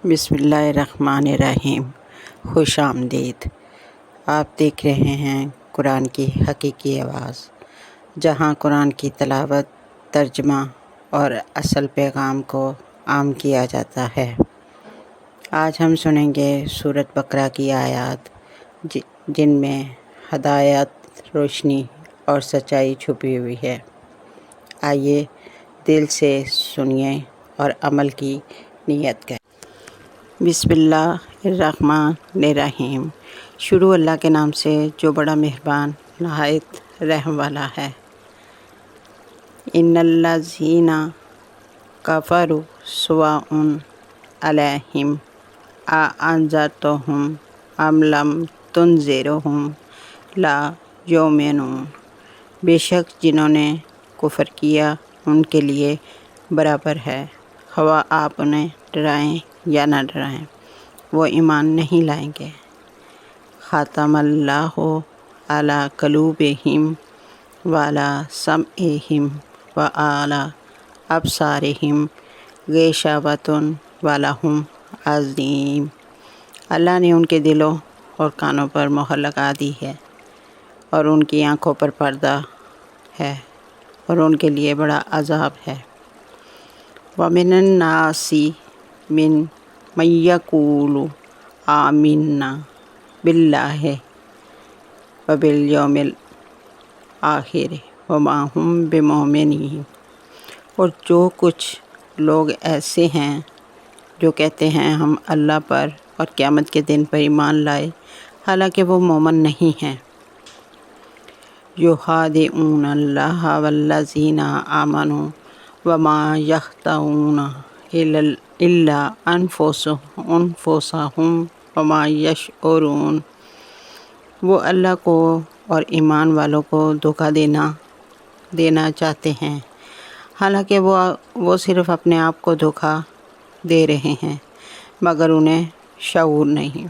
بسم اللہ الرحمن الرحیم۔ خوش آمدید۔ آپ دیکھ رہے ہیں قرآن کی حقیقی آواز، جہاں قرآن کی تلاوت، ترجمہ اور اصل پیغام کو عام کیا جاتا ہے۔ آج ہم سنیں گے سورۃ بقرہ کی آیات، جن میں ہدایت، روشنی اور سچائی چھپی ہوئی ہے۔ آئیے دل سے سنیے اور عمل کی نیت کریں۔ بسم اللہ الرحمن الرحیم۔ شروع اللہ کے نام سے جو بڑا مہربان نہایت رحم والا ہے۔ ان الذین کفروا سواء علیہم اانذرتہم ام لم تنذرہم لا یؤمنون۔ بے شک جنہوں نے کفر کیا ان کے لیے برابر ہے، خواہ آپ انہیں ڈرائیں یا نہ ڈرائیں، وہ ایمان نہیں لائیں گے۔ ختم اللہ علی قلوبہم وعلی سمعہم وعلی ابصارہم غشاوۃ ولہم عذاب۔ اللہ نے ان کے دلوں اور کانوں پر مہر لگا دی ہے، اور ان کی آنکھوں پر پردہ ہے، اور ان کے لیے بڑا عذاب ہے۔ وَمِنَ النَّاسِ مَن یقول آمنا باللہ وبالیوم الآخر وما ہم بمؤمنین۔ اور جو کچھ لوگ ایسے ہیں جو کہتے ہیں ہم اللہ پر اور قیامت کے دن پر ایمان لائے، حالانکہ وہ مومن نہیں ہیں۔ یخادعون اللہ والذین آمنوا وما یخدعون الا انفسہم وما یشعرون۔ وہ اللہ کو اور ایمان والوں کو دھوکہ دینا چاہتے ہیں، حالانکہ وہ صرف اپنے آپ کو دھوکہ دے رہے ہیں، مگر انہیں شعور نہیں۔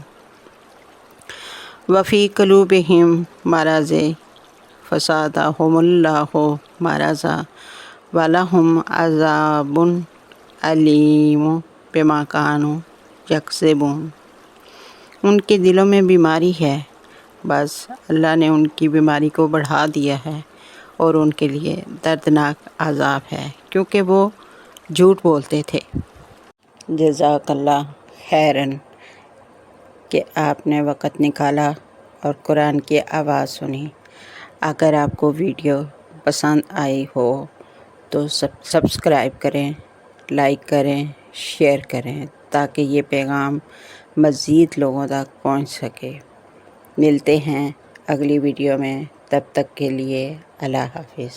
وفی قلوبہم مرض فزادہم اللہ مرضا ولہم عذاب علیم بما کانوا یکذبون۔ ان کے دلوں میں بیماری ہے، بس اللہ نے ان کی بیماری کو بڑھا دیا ہے، اور ان کے لیے دردناک عذاب ہے، کیونکہ وہ جھوٹ بولتے تھے۔ جزاک اللہ خیراً کہ آپ نے وقت نکالا اور قرآن کی آواز سنی۔ اگر آپ کو ویڈیو پسند آئی ہو تو سبسکرائب کریں، لائک کریں، شیئر کریں، تاکہ یہ پیغام مزید لوگوں تک پہنچ سکے۔ ملتے ہیں اگلی ویڈیو میں، تب تک کے لیے اللہ حافظ۔